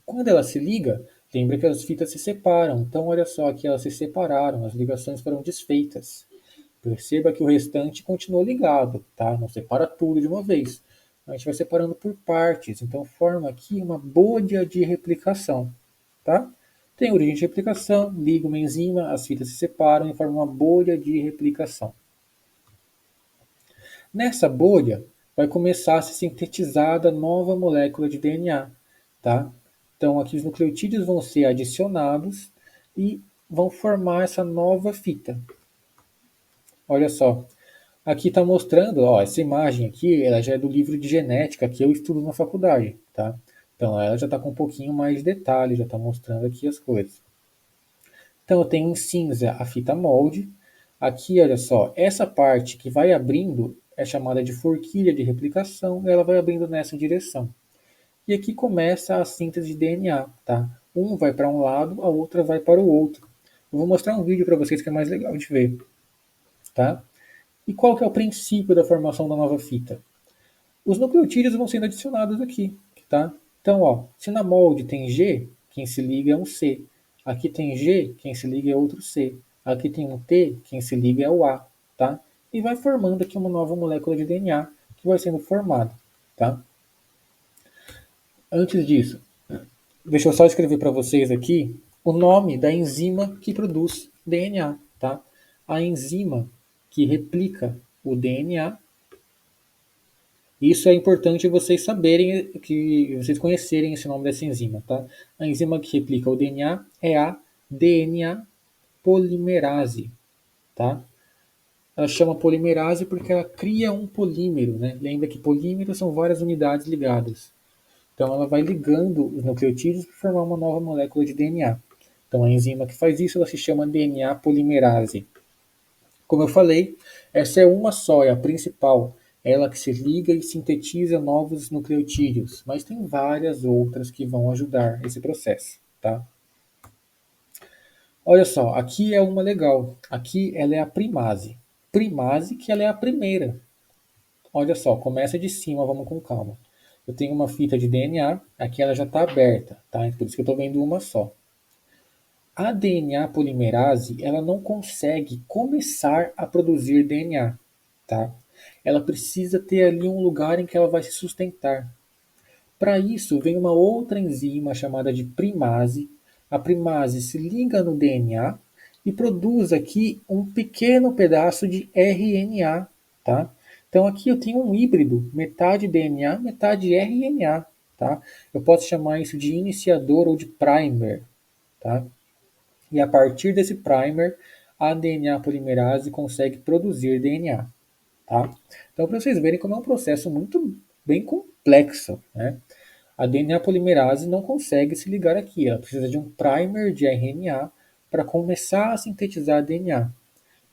Quando ela se liga, lembra que as fitas se separam. Então, olha só que elas se separaram, as ligações foram desfeitas. Perceba que o restante continua ligado, tá? Não separa tudo de uma vez. A gente vai separando por partes. Então, forma aqui uma bolha de replicação, tá? Tem origem de replicação, liga uma enzima, as fitas se separam e formam uma bolha de replicação. Nessa bolha, vai começar a ser sintetizada a nova molécula de DNA, tá? Então, aqui os nucleotídeos vão ser adicionados e vão formar essa nova fita. Olha só, aqui está mostrando, ó, essa imagem aqui, ela já é do livro de genética que eu estudo na faculdade, tá? Então ela já está com um pouquinho mais de detalhe, já está mostrando aqui as coisas. Então eu tenho em cinza a fita molde. Aqui, olha só, essa parte que vai abrindo é chamada de forquilha de replicação, e ela vai abrindo nessa direção. E aqui começa a síntese de DNA, tá? Um vai para um lado, a outra vai para o outro. Eu vou mostrar um vídeo para vocês que é mais legal de ver, tá? E qual que é o princípio da formação da nova fita? Os nucleotídeos vão sendo adicionados aqui, tá? Então, ó, se na molde tem G, quem se liga é um C. Aqui tem G, quem se liga é outro C. Aqui tem um T, quem se liga é o A, tá? E vai formando aqui uma nova molécula de DNA que vai sendo formada, tá? Antes disso, deixa eu só escrever para vocês aqui o nome da enzima que produz DNA, tá? A enzima que replica o DNA. Isso é importante vocês saberem, que vocês conhecerem esse nome dessa enzima, tá? A enzima que replica o DNA é a DNA polimerase, tá? Ela chama polimerase porque ela cria um polímero, né? Lembra que polímeros são várias unidades ligadas. Então ela vai ligando os nucleotídeos para formar uma nova molécula de DNA. Então a enzima que faz isso, ela se chama DNA polimerase. Como eu falei, essa é uma só, é a principal. Ela que se liga e sintetiza novos nucleotídeos, mas tem várias outras que vão ajudar esse processo, tá? Olha só, aqui é uma legal. Aqui ela é a primase. Primase que ela é a primeira. Olha só, começa de cima, vamos com calma. Eu tenho uma fita de DNA, aqui ela já está aberta, tá? Por isso que eu estou vendo uma só. A DNA polimerase, ela não consegue começar a produzir DNA, tá? Ela precisa ter ali um lugar em que ela vai se sustentar. Para isso, vem uma outra enzima chamada de primase. A primase se liga no DNA e produz aqui um pequeno pedaço de RNA, tá? Então aqui eu tenho um híbrido, metade DNA, metade RNA, tá? Eu posso chamar isso de iniciador ou de primer, tá? E a partir desse primer, a DNA polimerase consegue produzir DNA, tá? Então, para vocês verem como é um processo muito bem complexo, né? A DNA polimerase não consegue se ligar aqui, ela precisa de um primer de RNA para começar a sintetizar DNA.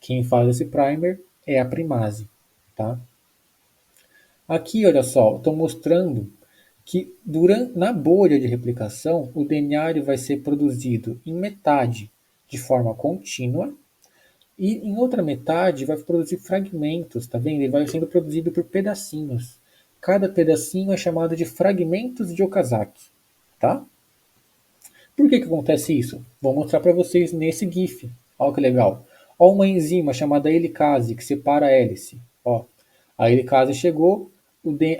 Quem faz esse primer é a primase, tá? Aqui, olha só, estou mostrando que na bolha de replicação, o DNA ele vai ser produzido em metade de forma contínua e em outra metade vai produzir fragmentos, tá vendo? Ele vai sendo produzido por pedacinhos. Cada pedacinho é chamado de fragmentos de Okazaki, tá? Por que acontece isso? Vou mostrar para vocês nesse GIF. Olha que legal. Olha uma enzima chamada helicase que separa a hélice. Ó, a helicase chegou,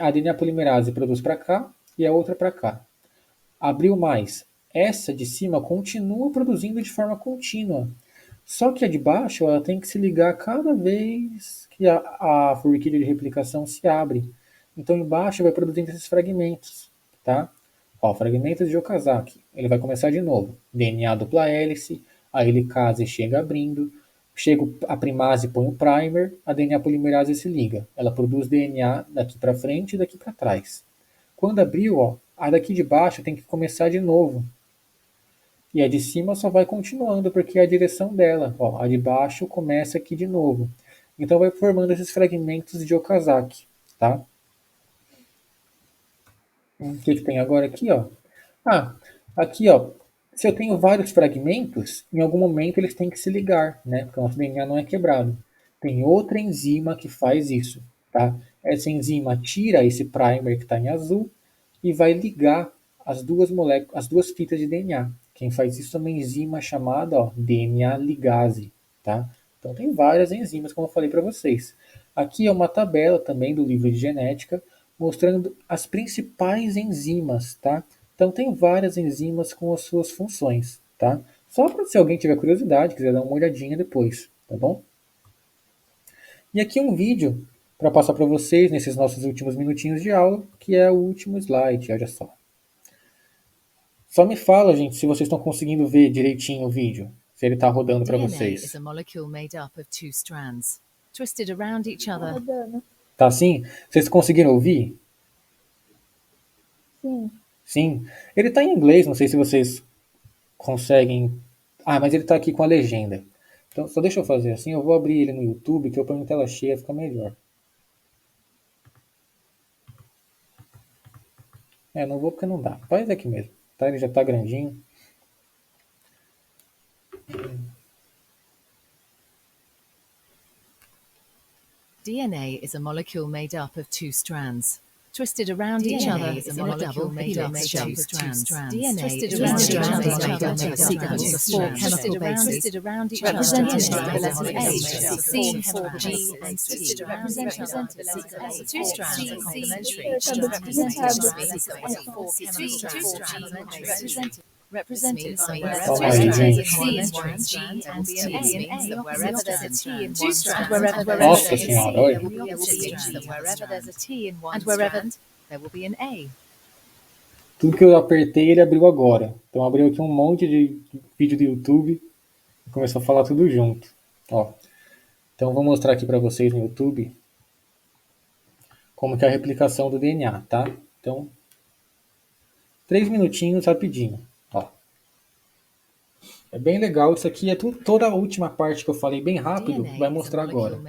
a DNA polimerase produz para cá e a outra para cá. Abriu mais. Essa de cima continua produzindo de forma contínua. Só que a de baixo ela tem que se ligar cada vez que a forquilha de replicação se abre. Então embaixo vai produzindo esses fragmentos, tá? Ó, fragmentos de Okazaki. Ele vai começar de novo. DNA dupla hélice, a helicase chega abrindo, chega a primase põe o primer, a DNA polimerase se liga. Ela produz DNA daqui para frente e daqui para trás. Quando abriu, ó, a daqui de baixo tem que começar de novo. E a de cima só vai continuando, porque é a direção dela. Ó, a de baixo começa aqui de novo. Então vai formando esses fragmentos de Okazaki, tá? O que tem agora aqui, ó? Ah, aqui, ó. Se eu tenho vários fragmentos, em algum momento eles têm que se ligar, né? Porque o nosso DNA não é quebrado. Tem outra enzima que faz isso, tá? Essa enzima tira esse primer que está em azul e vai ligar as duas moléculas, as duas fitas de DNA. Quem faz isso é uma enzima chamada, ó, DNA ligase, tá? Então tem várias enzimas, como eu falei para vocês. Aqui é uma tabela também do livro de genética mostrando as principais enzimas, tá? Então tem várias enzimas com as suas funções, tá? Só para se alguém tiver curiosidade, quiser dar uma olhadinha depois, tá bom? E aqui um vídeo para passar para vocês nesses nossos últimos minutinhos de aula, que é o último slide, olha só. Só me fala, gente, se vocês estão conseguindo ver direitinho o vídeo, se ele está rodando para vocês. DNA is a molecule made up of two strands, twisted around each other. Rodando. Tá assim? Vocês conseguiram ouvir? Sim. Sim, ele tá em inglês, não sei se vocês conseguem. Ah, mas ele tá aqui com a legenda. Então, só deixa eu fazer assim, eu vou abrir ele no YouTube, que eu ponho em tela cheia, fica melhor. Não vou porque não dá. Faz aqui mesmo, tá? Ele já tá grandinho. DNA is a molecule made up of two strands, twisted around each other in a double helix shape. DNA twisted around each other made up of a sequence of four chemical bases, represented by the letters A, C, G, and T. The two strands are complementary, represented by Oh my strands goodness. C, G, and T. Means that wherever there's a T in one strand, Nossa senhora, olha. there will be a T, that wherever there's a T in one strand, there will be an A. Tudo que eu apertei, ele abriu agora. Então abriu aqui um monte de vídeo do YouTube e começou a falar tudo junto. Ó. Então vou mostrar aqui para vocês no YouTube como que é a replicação do DNA, tá? Então, 3 minutinhos rapidinho. Ó. É bem legal, isso aqui é toda a última parte que eu falei bem rápido, vai mostrar agora.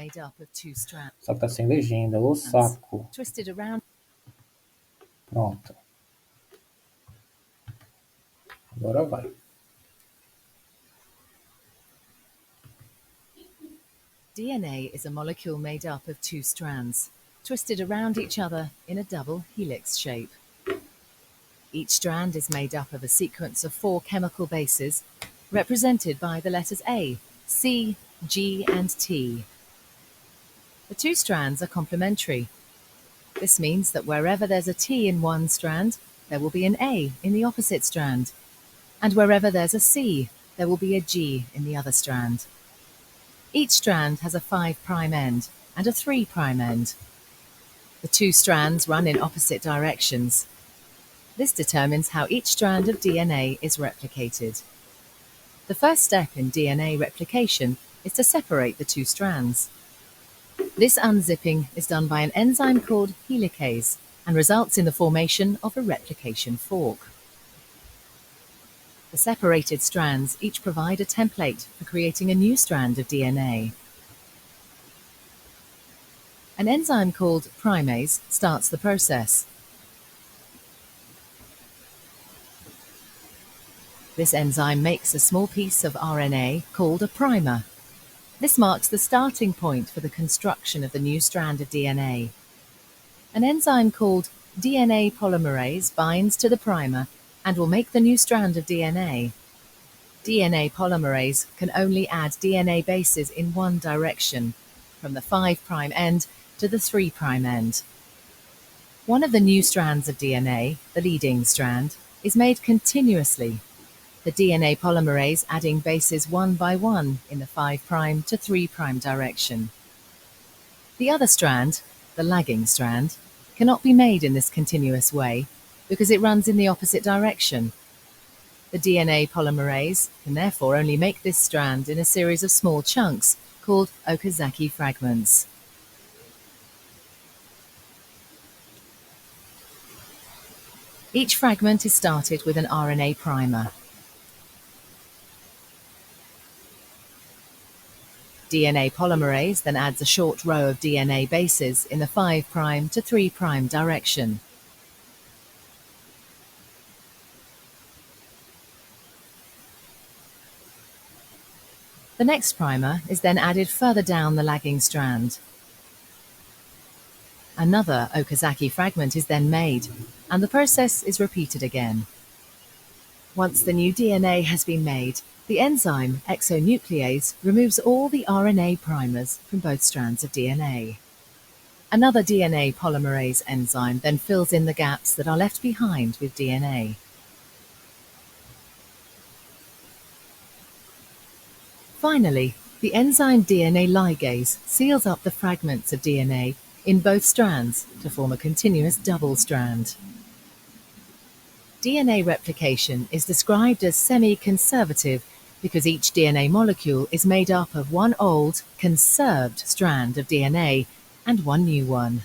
Só que tá sem legenda, ô saco. Pronto. Agora vai. DNA is a molecule made up of two strands, twisted around each other in a double helix shape. Each strand is made up of a sequence of four chemical bases, represented by the letters A, C, G, and T. The two strands are complementary. This means that wherever there's a T in one strand, there will be an A in the opposite strand. And wherever there's a C, there will be a G in the other strand. Each strand has a 5' end and a 3' end. The two strands run in opposite directions. This determines how each strand of DNA is replicated. The first step in DNA replication is to separate the two strands. This unzipping is done by an enzyme called helicase and results in the formation of a replication fork. The separated strands each provide a template for creating a new strand of DNA. An enzyme called primase starts the process. This enzyme makes a small piece of RNA called a primer. This marks the starting point for the construction of the new strand of DNA. An enzyme called DNA polymerase binds to the primer and will make the new strand of DNA. DNA polymerase can only add DNA bases in one direction, from the 5' end to the 3' end. One of the new strands of DNA, the leading strand, is made continuously, the DNA polymerase adding bases one by one in the 5' to 3' direction. The other strand, the lagging strand, cannot be made in this continuous way because it runs in the opposite direction. The DNA polymerase can therefore only make this strand in a series of small chunks called Okazaki fragments. Each fragment is started with an RNA primer. DNA polymerase then adds a short row of DNA bases in the 5' to 3' direction. The next primer is then added further down the lagging strand. Another Okazaki fragment is then made, and the process is repeated again. Once the new DNA has been made, the enzyme exonuclease removes all the RNA primers from both strands of DNA. Another DNA polymerase enzyme then fills in the gaps that are left behind with DNA. Finally, the enzyme DNA ligase seals up the fragments of DNA in both strands to form a continuous double strand. DNA replication is described as semi-conservative because each DNA molecule is made up of one old, conserved strand of DNA and one new one.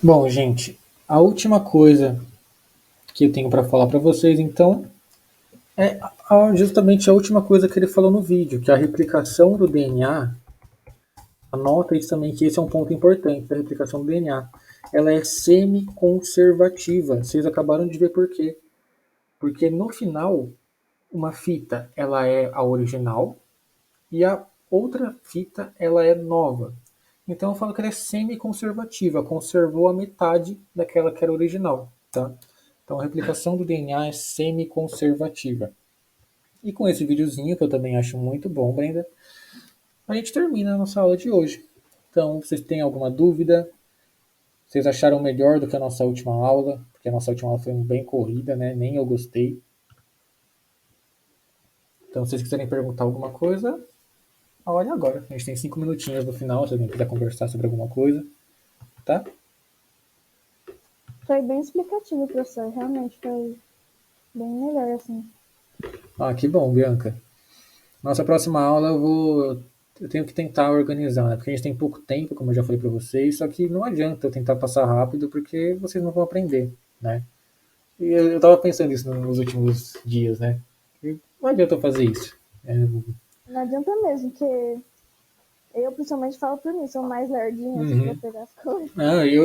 Bom, gente, a última coisa que eu tenho para falar para vocês, então, é justamente a última coisa que ele falou no vídeo, que a replicação do DNA, anota isso também, que esse é um ponto importante da replicação do DNA. Ela é semi-conservativa. Vocês acabaram de ver por quê. Porque no final, uma fita ela é a original e a outra fita ela é nova. Então eu falo que ela é semi-conservativa, conservou a metade daquela que era original. Tá? Então a replicação do DNA é semi-conservativa. E com esse videozinho, que eu também acho muito bom, Brenda, a gente termina a nossa aula de hoje. Então, vocês têm alguma dúvida? Vocês acharam melhor do que a nossa última aula? Porque a nossa última aula foi bem corrida, né? Nem eu gostei. Então, se vocês quiserem perguntar alguma coisa, olha agora. A gente tem 5 minutinhos no final, se alguém quiser conversar sobre alguma coisa. Tá? Foi bem explicativo, professor. Realmente foi bem melhor, assim. Ah, que bom, Bianca. Nossa próxima aula eu tenho que tentar organizar, né? Porque a gente tem pouco tempo, como eu já falei para vocês, só que não adianta eu tentar passar rápido porque vocês não vão aprender, né? E eu tava pensando isso nos últimos dias, né? E não adianta eu fazer isso. Não adianta mesmo, porque eu principalmente falo por mim, sou mais lerdinha assim, pra Uhum. pegar as coisas.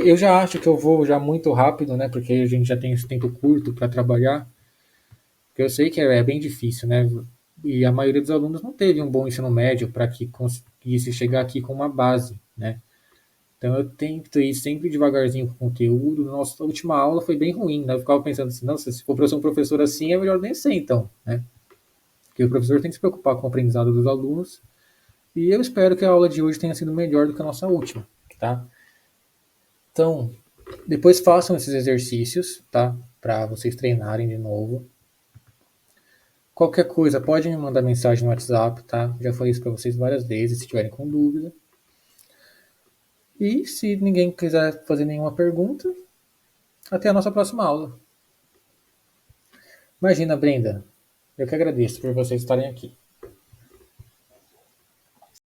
Eu já acho que eu vou já muito rápido, né? Porque a gente já tem esse tempo curto para trabalhar. Porque eu sei que é bem difícil, né? E a maioria dos alunos não teve um bom ensino médio para que conseguisse chegar aqui com uma base, né? Então eu tento ir sempre devagarzinho com o conteúdo. Nossa última aula foi bem ruim, né? Eu ficava pensando assim, nossa, se for para ser um professor assim, é melhor nem ser então, né? Porque o professor tem que se preocupar com o aprendizado dos alunos. E eu espero que a aula de hoje tenha sido melhor do que a nossa última, tá? Então, depois façam esses exercícios, tá? Para vocês treinarem de novo. Qualquer coisa, pode me mandar mensagem no WhatsApp, tá? Já falei isso para vocês várias vezes, se tiverem com dúvida. E se ninguém quiser fazer nenhuma pergunta, até a nossa próxima aula. Imagina, Brenda, eu que agradeço por vocês estarem aqui.